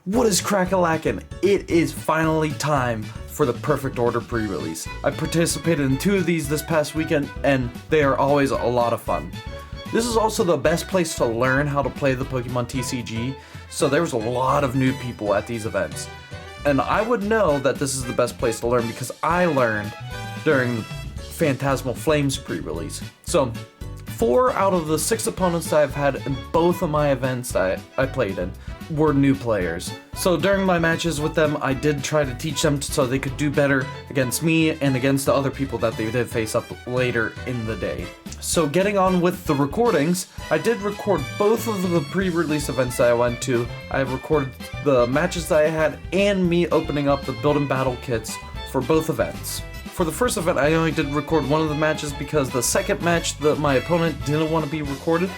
What is crack-a-lackin'? It is finally time for the Perfect Order pre-release. I participated in 2 of these this past weekend, and they are always a lot of fun. This is also the best place to learn how to play the Pokemon TCG, so there was a lot of new people at these events. And I would know that this is the best place to learn because I learned during Phantasmal Flames pre-release. So, 4 out of the 6 opponents that I've had in both of my events that I played in were new players. So during my matches with them, I did try to teach them so they could do better against me and against the other people that they did face up later in the day. So getting on with the recordings, I did record both of the pre-release events that I went to. I recorded the matches that I had and me opening up the build and battle kits for both events. For the first event, I only did record one of the matches because the second match, my opponent didn't want to be recorded,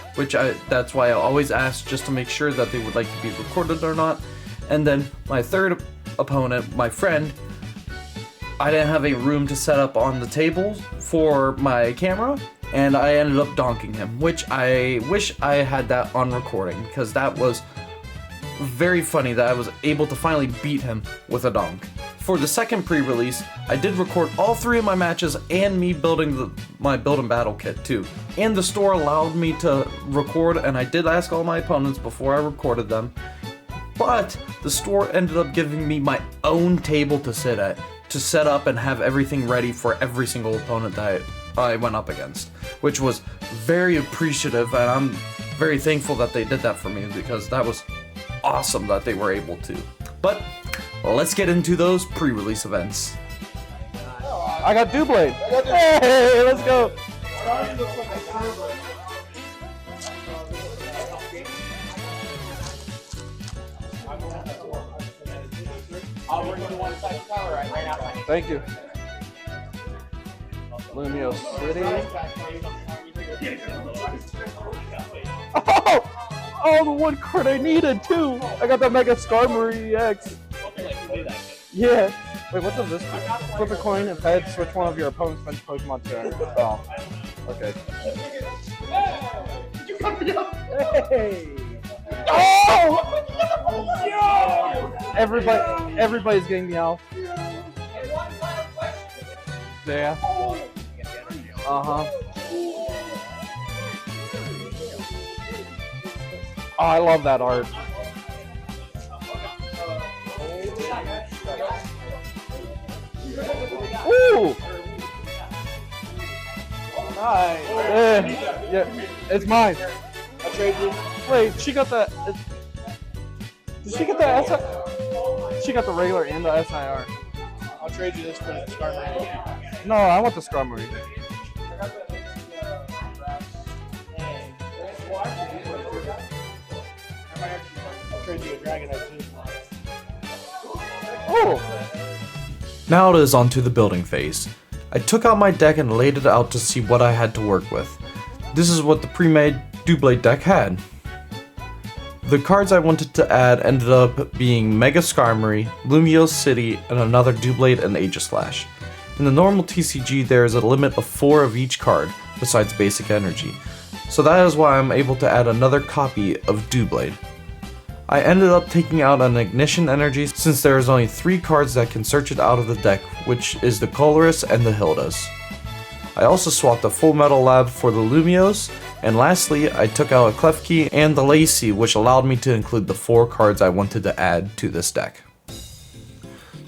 that's why I always ask just to make sure that they would like to be recorded or not. And then my third opponent, my friend, I didn't have a room to set up on the table for my camera, and I ended up donking him, which I wish I had that on recording because that was very funny that I was able to finally beat him with a donk. For the second pre-release, I did record all 3 of my matches and me building my build and battle kit too. And the store allowed me to record, and I did ask all my opponents before I recorded them. But the store ended up giving me my own table to sit at, to set up and have everything ready for every single opponent that I went up against, which was very appreciative, and I'm very thankful that they did that for me because that was awesome that they were able to. But let's get into those pre-release events. I got Doublade. Hey, let's go. Thank you. Lumio City. Oh, the one card I needed too. I got the Mega Skarmory EX. Yeah. Wait, what does this do? Flip a coin and head, switch one of your opponent's bench Pokemon to. Oh. Okay. Hey! Oh! Everybody's getting Meow. Yeah. Uh-huh. Oh, I love that art. Ooh! Nice. Yeah, it's mine. I'll trade you. Wait, she got the. Did she get the SI? She got the regular and the SIR. I'll trade you this for the Skarmory. No, I want the Skarmory. I'll trade you a Dragonite too. Oh! Now it is onto the building phase. I took out my deck and laid it out to see what I had to work with. This is what the pre-made Doublade deck had. The cards I wanted to add ended up being Mega Skarmory, Lumio City, and another Doublade and Aegislash. In the normal TCG there is a limit of 4 of each card, besides basic energy, so that is why I'm able to add another copy of Doublade. I ended up taking out an Ignition Energy since there is only 3 cards that can search it out of the deck, which is the Colress and the Hildas. I also swapped the Full Metal Lab for the Lumios, and lastly I took out a Klefki and the Lacey, which allowed me to include the 4 cards I wanted to add to this deck.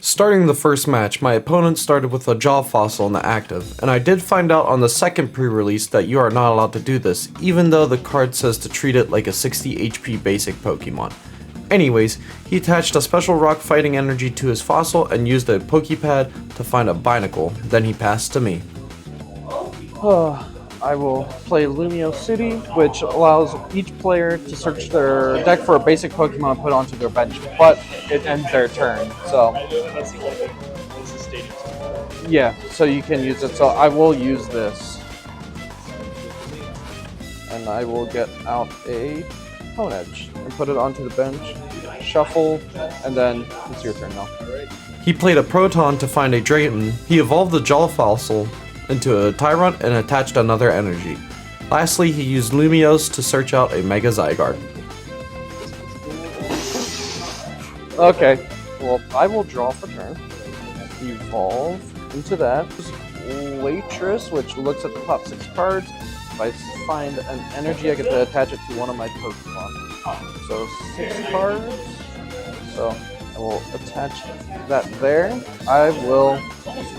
Starting the first match, my opponent started with a Jaw Fossil in the active, and I did find out on the second pre-release that you are not allowed to do this, even though the card says to treat it like a 60 HP basic Pokemon. Anyways, he attached a special rock fighting energy to his fossil and used a Pokepad to find a Binacle, then he passed to me. I will play Lumio City, which allows each player to search their deck for a basic Pokemon and put onto their bench, but it ends their turn, so. Yeah, so you can use it, so I will use this. And I will get out a Phone Edge and put it onto the bench, shuffle, and then it's your turn now. He played a Proton to find a Drayton. He evolved the Jaw Fossil into a Tyrant and attached another energy. Lastly, he used Lumios to search out a Mega Zygarde. Okay. Well, I will draw for turn. Evolve into that. Waitress, which looks at the top 6 cards. If I find an energy, I get to attach it to one of my Pokemon. So 6 cards. So I will attach that there. I will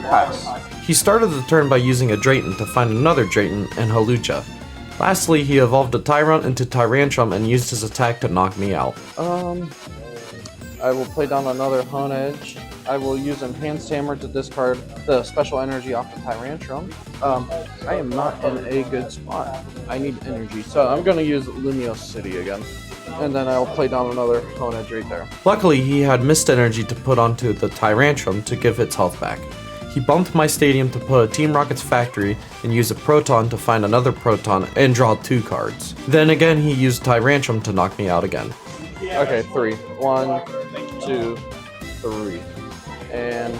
pass. He started the turn by using a Drayton to find another Drayton and Hawlucha. Lastly, he evolved a Tyrunt into Tyrantrum and used his attack to knock me out. I will play down another Honedge. I will use Enhanced Hammer to discard the special energy off the Tyrantrum. I am not in a good spot. I need energy, so I'm going to use Lumiose City again. And then I'll play down another Honedge right there. Luckily, he had Mist Energy to put onto the Tyrantrum to give its health back. He bumped my stadium to put a Team Rocket's factory and use a Proton to find another Proton and draw 2 cards. Then again, he used Tyrantrum to knock me out again. Okay, 3. 1, 2, 3. And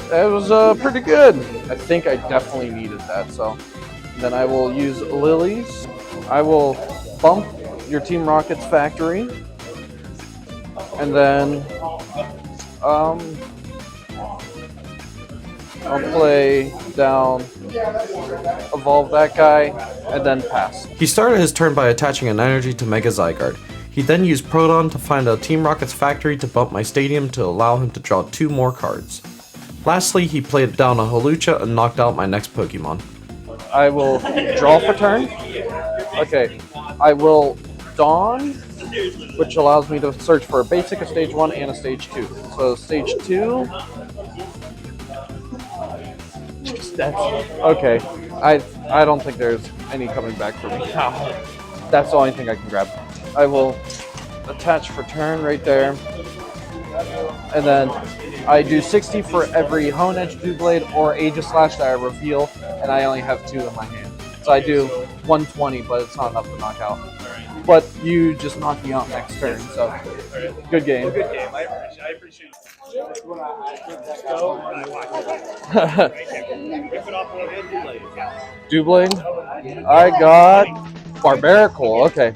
that was pretty good. I think I definitely needed that. So then I will use Lilies. I will bump your Team Rocket's factory. And then I'll play down, evolve that guy, and then pass. He started his turn by attaching an energy to Mega Zygarde. He then used Proton to find a Team Rocket's factory to bump my stadium to allow him to draw 2 more cards. Lastly, he played down a Hawlucha and knocked out my next Pokemon. I will draw for turn. Okay, I will Dawn, which allows me to search for a basic, a stage 1, and a stage 2. So stage 2... Okay, I don't think there's any coming back for me now. That's the only thing I can grab. I will attach for turn right there. And then I do 60 for every Honedge, Doublade, or Aegislash that I reveal, and I only have 2 in my hand. So I do 120, but it's not enough to knock out. But you just knocked me out next turn, so good game. Good game. I appreciate it. Doublade. I got Barbarical. Okay.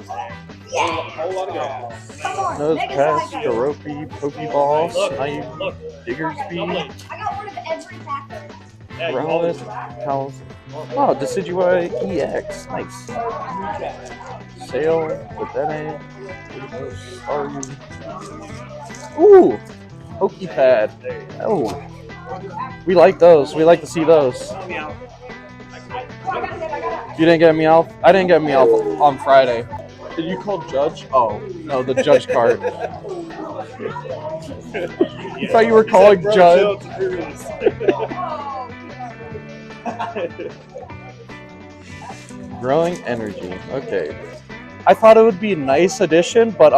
Nose Pass, Garoppy, Pokeball, Snipe, Diggersby, I got one of every factor. Rowlet, House. Oh, Decidueye EX. Nice. Sail, Bedene, Staryu. Ooh! Pokepad. Oh. We like those. We like to see those. You didn't get me off? I didn't get me off on Friday. Did you call Judge? Oh, no, the Judge card. I thought you were calling Judge. Growing Energy. Okay. I thought it would be a nice addition, but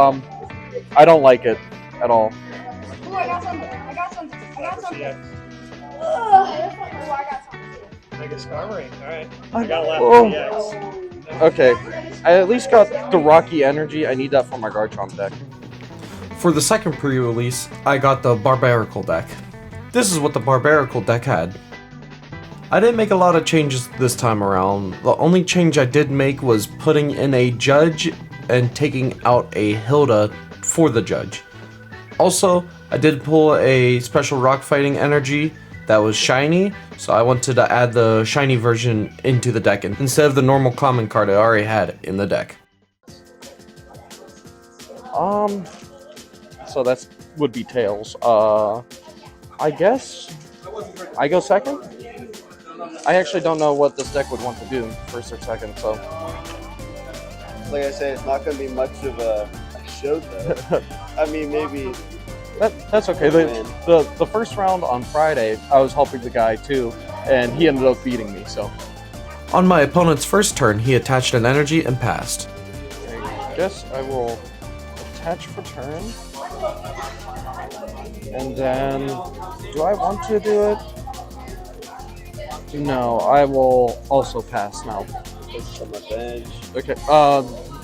I don't like it at all. Ooh, I got something. I got something. I got something. Ooh, I got something. Make a Skarmory. Alright. I got Oh. left. Okay. I at least got the Rocky Energy. I need that for my Garchomp deck. For the second pre-release, I got the Barbarical deck. This is what the Barbarical deck had. I didn't make a lot of changes this time around. The only change I did make was putting in a Judge and taking out a Hilda for the Judge. Also, I did pull a special rock fighting energy that was shiny, so I wanted to add the shiny version into the deck instead of the normal common card I already had in the deck. So that's would be Tails. I guess I go second. I actually don't know what this deck would want to do, first or second, so. Like I say, it's not going to be much of a show, though. I mean, maybe. That's okay. The first round on Friday, I was helping the guy too, and he ended up beating me, so. On my opponent's first turn, he attached an energy and passed. I guess I will attach for turn. And then, do I want to do it? No, I will also pass now. Place it on my bench. Okay,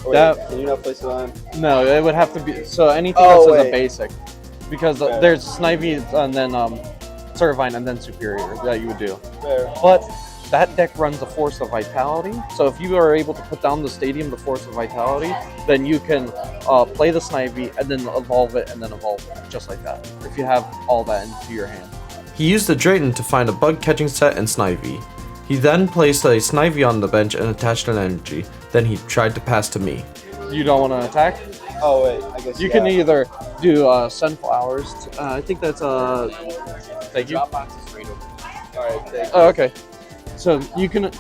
Wait, that, can you not place it on? no, it would have to be, so anything Oh, that says a wait. basic. Because Okay. there's Snivy and then Servine and then Superior that you would do. There. But that deck runs a Force of Vitality. So if you are able to put down the Stadium, the Force of Vitality, then you can play the Snivy and then evolve it and then evolve it, just like that. If you have all that into your hand. He used the Drayton to find a bug catching set and Snivy. He then placed a Snivy on the bench and attached an energy. Then he tried to pass to me. You don't want to attack? Oh wait, I guess You can either do Sunflowers. I think that's thank you. Alright, thank you. Oh, okay. So you can,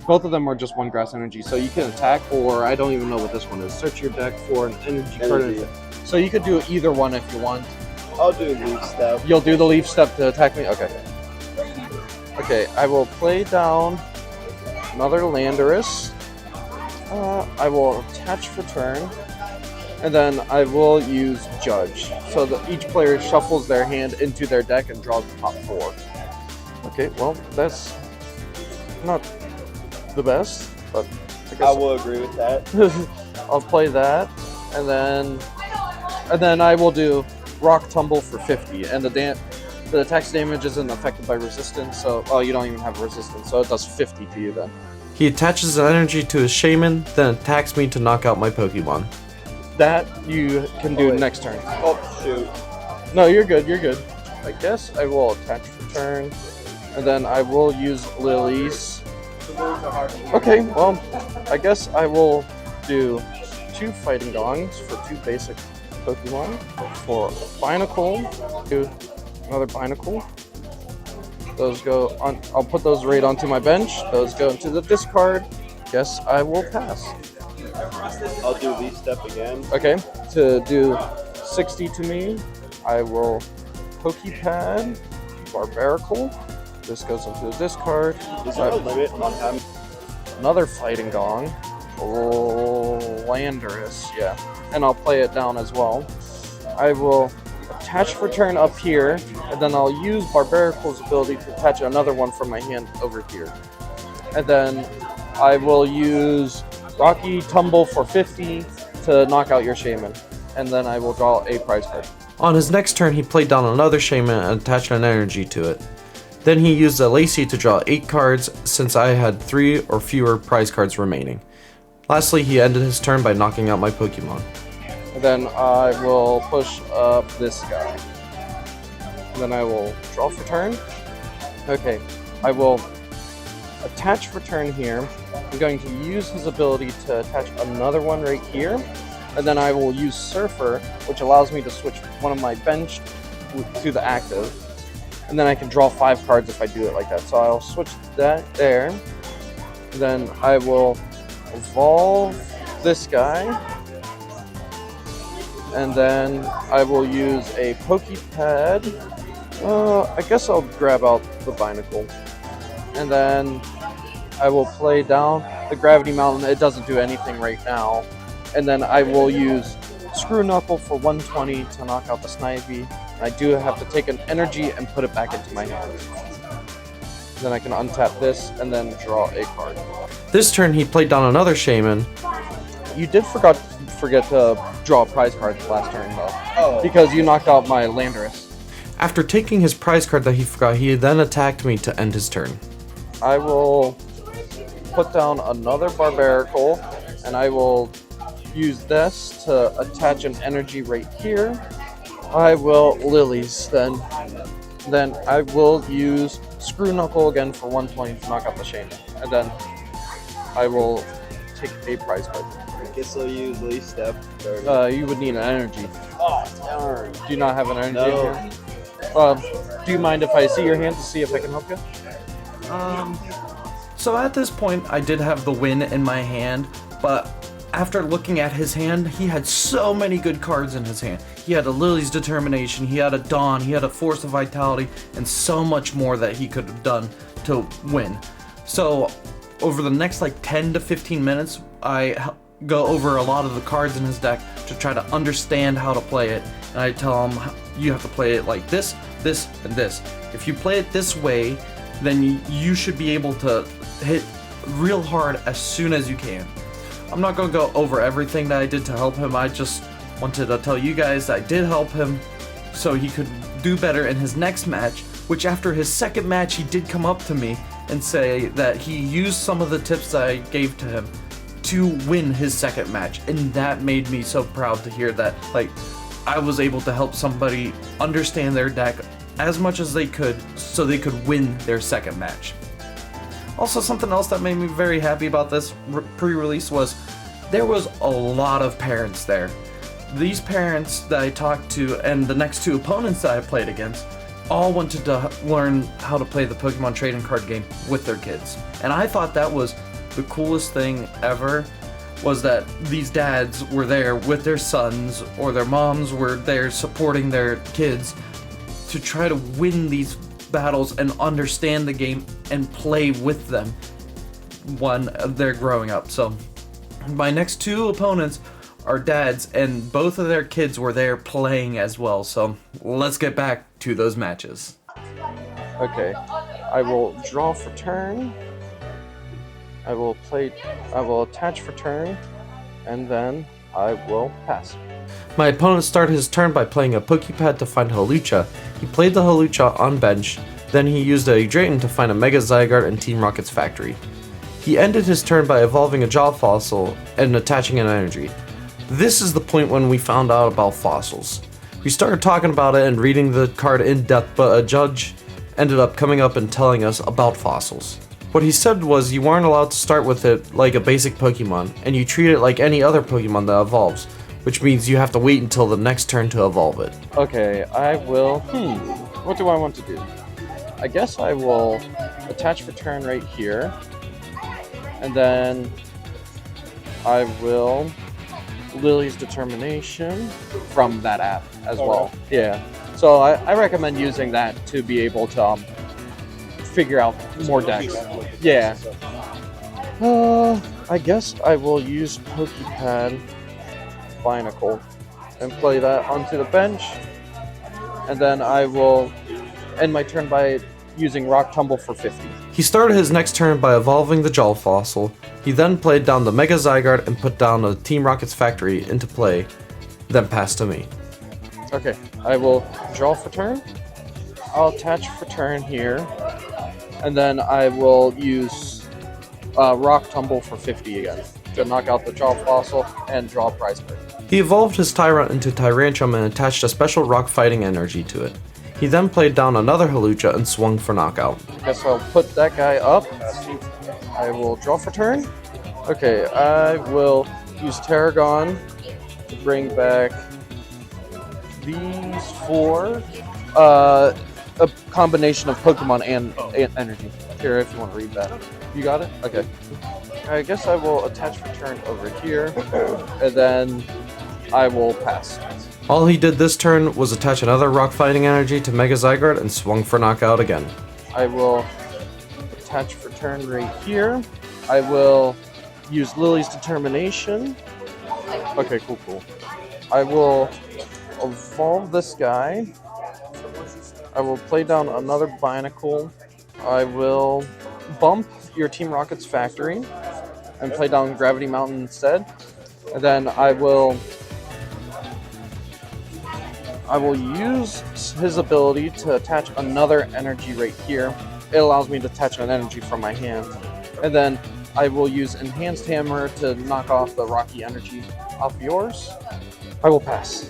both of them are just one grass energy. So you can attack, or I don't even know what this one is. Search your deck for an energy card. So you could do either one if you want. I'll do leaf step. You'll do the leaf step to attack me? Okay. Okay, I will play down another Landorus. I will attach for turn. And then I will use Judge. So that each player shuffles their hand into their deck and draws the top 4. Okay, well, that's not the best, but I guess I will agree with that. I'll play that, and then I will do Rock Tumble for 50, and the attack's damage isn't affected by resistance, so you don't even have resistance, so it does 50 to you then. He attaches an energy to his Shaman, then attacks me to knock out my Pokemon. That you can do next turn. Oh shoot. No, you're good, you're good. I guess I will attach for turn, and then I will use Lilies. Okay, well, I guess I will do 2 Fighting Gongs for 2 basic Pokemon. For Binacle, do another Binacle. Those go on. I'll put those right onto my bench. Those go into the discard. Guess I will pass. I'll do leaf step again. Okay, to do 60 to me, I will Pokepad, Barbaracle. This goes into the discard. Is there a limit on how Another Fighting Gong. Landorus, yeah. And I'll play it down as well. I will attach for turn up here, and then I'll use Barbaracle's ability to attach another one from my hand over here. And then I will use Rocky Tumble for 50 to knock out your Shaman. And then I will draw a prize card. On his next turn, he played down another Shaman and attached an energy to it. Then he used a Lacey to draw 8 cards since I had 3 or fewer prize cards remaining. Lastly, he ended his turn by knocking out my Pokemon. And then I will push up this guy. And then I will draw for turn. Okay, I will attach for turn here. I'm going to use his ability to attach another one right here. And then I will use Surfer, which allows me to switch one of my bench to the active. And then I can draw 5 cards if I do it like that. So I'll switch that there. And then I will evolve this guy. And then I will use a Pokepad. I guess I'll grab out the Binacle. And then I will play down the Gravity Mountain. It doesn't do anything right now. And then I will use Screw Knuckle for 120 to knock out the Snivy. I do have to take an energy and put it back into my hand. Then I can untap this and then draw a card. This turn, he played down another Shaman. You did forget to draw a prize card last turn though. Oh. Because you knocked out my Landorus. After taking his prize card that he forgot, he then attacked me to end his turn. I will put down another Barbaracle, and I will use this to attach an energy right here. I will Lilies then. Then I will use Screw Knuckle again for 120 to knock out the Shaman. And then I will take a prize card. I guess I'll use leaf step. You would need an energy. Oh, darn. Do you not have an energy No. in here? Do you mind if I see your hand to see if I can help you? So at this point, I did have the win in my hand, but after looking at his hand, he had so many good cards in his hand. He had a Lily's Determination, he had a Dawn, he had a Force of Vitality, and so much more that he could have done to win. So over the next 10 to 15 minutes, I go over a lot of the cards in his deck to try to understand how to play it. And I tell him, you have to play it like this, this, and this. If you play it this way, then you should be able to hit real hard as soon as you can. I'm not going to go over everything that I did to help him. I just wanted to tell you guys that I did help him so he could do better in his next match, which after his second match, he did come up to me and say that he used some of the tips that I gave to him to win his second match, and that made me so proud to hear that, like, I was able to help somebody understand their deck as much as they could so they could win their second match. Also, something else that made me very happy about this pre-release was there was a lot of parents there. These parents that I talked to and the next two opponents that I played against all wanted to learn how to play the Pokemon trading card game with their kids. And I thought that was the coolest thing ever, was that these dads were there with their sons, or their moms were there supporting their kids to try to win these battles and understand the game and play with them when they're growing up. So my next two opponents are dads, and both of their kids were there playing as well. So let's get back to those matches. Okay, I will draw for turn. I will attach for turn, and then I will pass. My opponent started his turn by playing a Pokepad to find Hawlucha. He played the Hawlucha on bench, then he used a Drayton to find a Mega Zygarde in Team Rocket's factory. He ended his turn by evolving a Jaw Fossil and attaching an energy. This is the point when we found out about fossils. We started talking about it and reading the card in depth, but a judge ended up coming up and telling us about fossils. What he said was you weren't allowed to start with it like a basic Pokemon, and you treat it like any other Pokemon that evolves, which means you have to wait until the next turn to evolve it. Okay, I will, what do I want to do? I guess I will attach for turn right here, and then I will Lily's Determination from that app as well. Yeah, so I recommend using that to be able to figure out more decks. Yeah. I guess I will use Pokepad Binacle and play that onto the bench, and then I will end my turn by using Rock Tumble for 50. He started his next turn by evolving the Jaw Fossil. He then played down the Mega Zygarde and put down the Team Rocket's factory into play, then passed to me. Okay, I will draw for turn. I'll attach for turn here, and then I will use Rock Tumble for 50 again to knock out the Jaw Fossil and draw a prize card. He evolved his Tyrant into Tyrantrum and attached a special rock fighting energy to it. He then played down another Hawlucha and swung for knockout. Guess I'll put that guy up. I will draw for turn. Okay, I will use Tarragon to bring back these four. A combination of Pokemon and energy. Here, if you want to read that. You got it? Okay. I guess I will attach for turn over here, and then I will pass. All he did this turn was attach another rock fighting energy to Mega Zygarde and swung for knockout again. I will attach for turn right here. I will use Lily's Determination. Okay, cool. I will evolve this guy. I will play down another Binacle. I will bump your Team Rocket's factory and play down Gravity Mountain instead. And then I will use his ability to attach another energy right here. It allows me to attach an energy from my hand. And then I will use Enhanced Hammer to knock off the Rocky energy off yours. I will pass.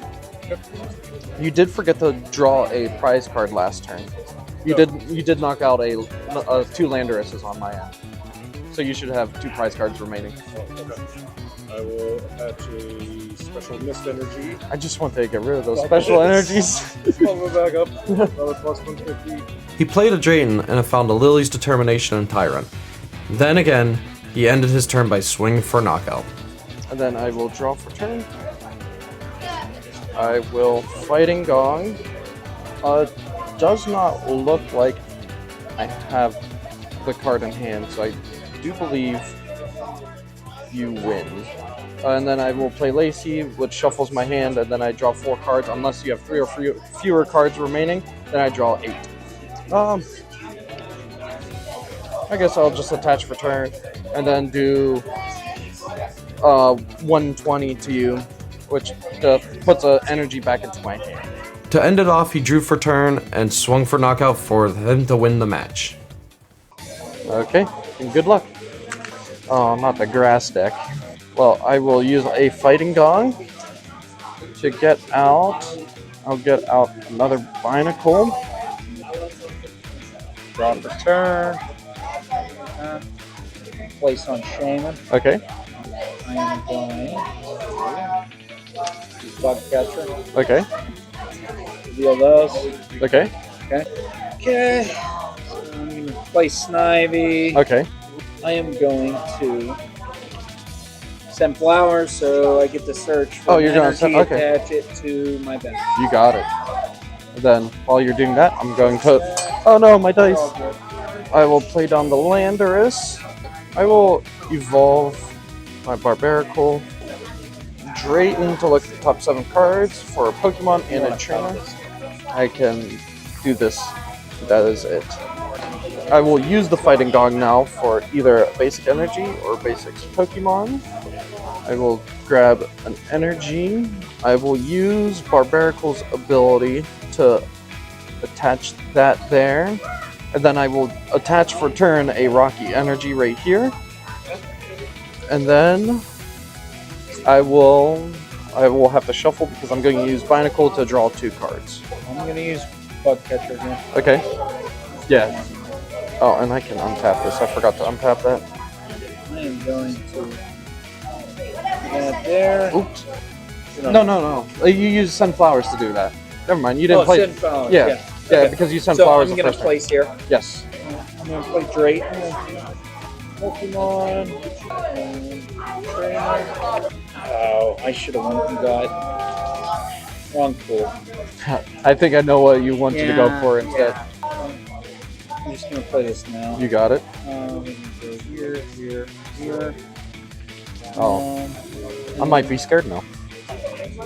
You did forget to draw a prize card last turn. You did knock out a 2 Landorus's on my end. So you should have 2 prize cards remaining. Okay. I will attach a special mist energy. I just want to get rid of those special energies. Pump it back up. Another plus 150. He played a Drayton and found a Lily's Determination and Tyrant. Then again, he ended his turn by swinging for knockout. And then I will draw for turn. I will Fighting Gong. Does not look like I have the card in hand, so I do believe you win. And then I will play Lacey, which shuffles my hand, and then I draw 4 cards. Unless you have 3 or fewer cards remaining, then I draw 8. I guess I'll just attach for turn, and then do 120 to you, which puts an energy back into my hand. To end it off, he drew for turn and swung for knockout for him to win the match. Okay, and good luck. Oh, not the grass deck. Well, I will use a fighting gong to get out. I'll get out another Binacle. Draw for turn. Place on Shaman. Okay, I am going to use Bug Catcher. okay, Reveal those. okay, Okay. So I'm going to place Snivy. okay. I am going to send flowers, so I get to search for Oh, you're gonna energy, send- okay. attach it to my bench. You got it. Then, while you're doing that, I'm going to... Oh no, my dice! I will play down the Landorus. I will evolve my Barbarical. Drayton to look at the top 7 cards for a Pokemon and a trainer. I can do this. That is it. I will use the Fighting Gong now for either Basic Energy or Basics Pokemon. I will grab an Energy. I will use Barbarical's ability to attach that there. And then I will attach for turn a Rocky Energy right here. And then I will have to shuffle because I'm going to use Binacle to draw 2 cards. I'm going to use Bug Catcher again. Okay. Yeah. Oh, and I can untap this. I forgot to untap that. I am going to that there. Oops. No. You use Sunflowers to do that. Never mind. You didn't play. Sunflower. Yeah. Yeah, Okay. because you sent So flowers I'm the going to first time. place here. Yes. I'm going to play Drayton. Pokemon. Trainer. Oh, I should have went and got wrong pool. I think I know what you wanted to go for instead. Yeah. I'm just going to play this now. You got it. We can go here, here, here. Oh. I might be scared now.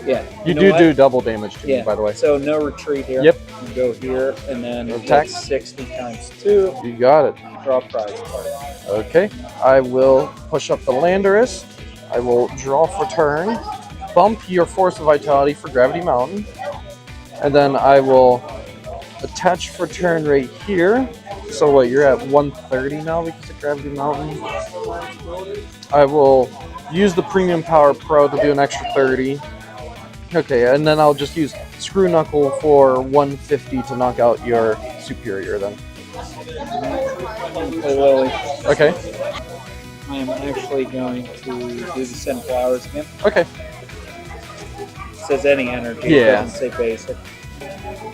Yeah. You know do what? do double damage to me, Yeah. by the way. So no retreat here. Yep. You go here and then Attack. attack 60 times 2. You got it. Draw prize card. Okay. I will push up the Landorus. I will draw for turn. Bump your Force of Vitality for Gravity Mountain. And then I will attach for turn right here. So what, you're at 130 now because of Gravity Mountain? I will use the Premium Power Pro to do an extra 30. Okay, and then I'll just use Screw Knuckle for 150 to knock out your Superior then. Play Lily. Okay, I am actually going to do the Send Flowers again. okay. It says any energy. Yeah. It doesn't say basic.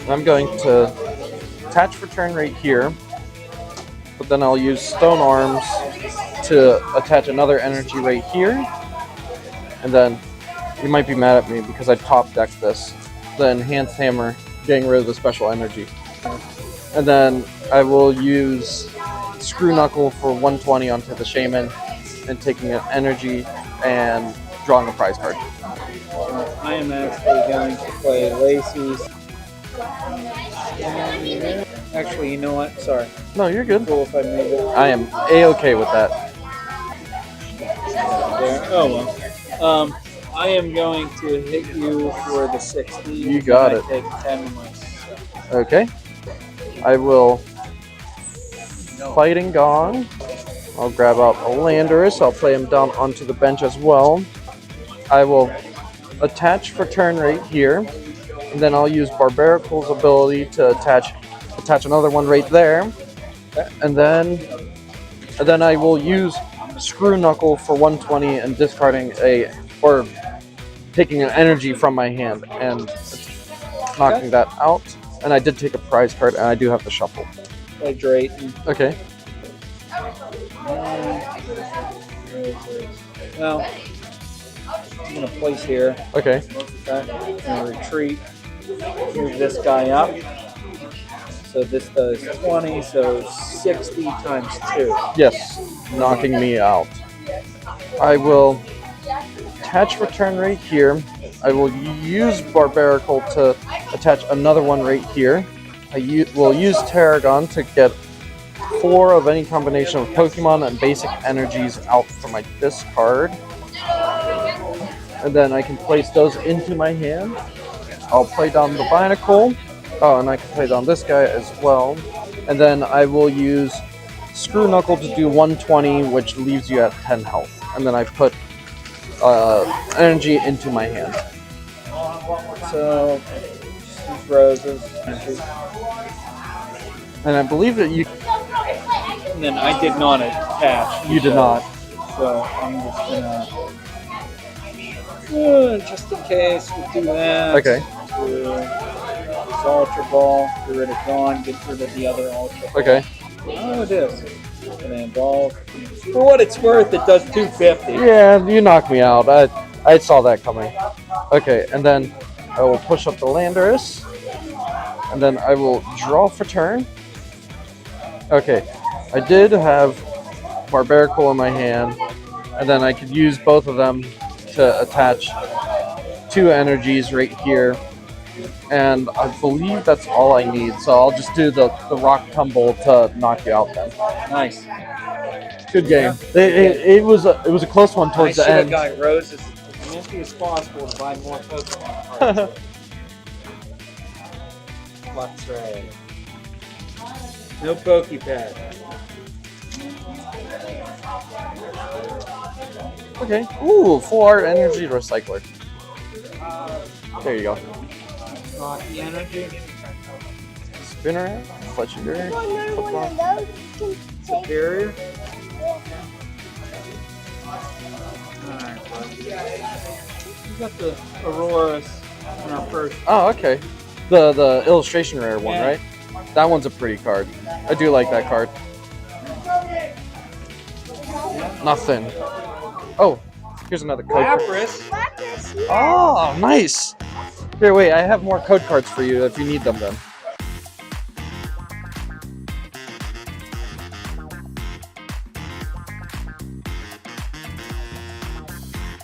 I'm going to attach for turn right here, but then I'll use Stone Arms to attach another energy right here. And then you might be mad at me because I top decked this. The Enhanced Hammer, getting rid of the special energy. And then I will use Screw Knuckle for 120 onto the Shaman and taking an energy and drawing a prize card. I am actually going to play Lacey's. Actually, you know what? Sorry. No, you're good. Cool if I made it I am A-okay with that. there. Oh well. I am going to hit you for the 60. You got and it. I take 10 myself. Okay. I will Fighting Gong. I'll grab out a Landorus. I'll play him down onto the bench as well. I will attach for turn right here. And then I'll use Barbarical's ability to attach another one right there. And then I will use Screw Knuckle for 120 and discarding or taking an energy from my hand and knocking that out. And I did take a prize card, and I do have to shuffle. Play Drayton. Okay. Well, I'm going to place here. Okay. Okay. I'm going to retreat. Move this guy up. So this does 20, so 60 times 2. Yes, knocking me out. I will attach return right here. I will use Barbarical to attach another one right here. Will use Tarragon to get 4 of any combination of Pokemon and basic energies out from my discard. And then I can place those into my hand. I'll play down the Binacle. Oh, and I can play down this guy as well. And then I will use screw knuckle to do 120, which leaves you at 10 health. And then I put energy into my hand. So, these roses. And I believe that you And then I did not attach. did not. So I'm just gonna, just in case, we'll do that. Okay. This ultra ball, get rid of Dawn, get rid of the other ultra ball. Okay. Oh, it is. Gonna evolve. For what it's worth, it does 250. Yeah, you knocked me out. I saw that coming. Okay, and then I will push up the Landorus. And then I will draw for turn. Okay, I did have Barbarical in my hand, and then I could use both of them to attach 2 energies right here. And I believe that's all I need, so I'll just do the Rock Tumble to knock you out then. Nice. Good game. It was a close one towards the I should end. have got roses as empty as possible to buy more Pokemon cards. Let's right. No Pokepad. Okay. Ooh, full art energy recycler. There you go. Not the energy. Spinner, Fletcher, Superior. Alright, bud. We got the Auroras in our first. Oh, okay. The illustration rare one, Yeah. right? That one's a pretty card. I do like that card. Nothing. Oh, here's another code. Lapras. Oh, nice. Here, wait. I have more code cards for you if you need them then.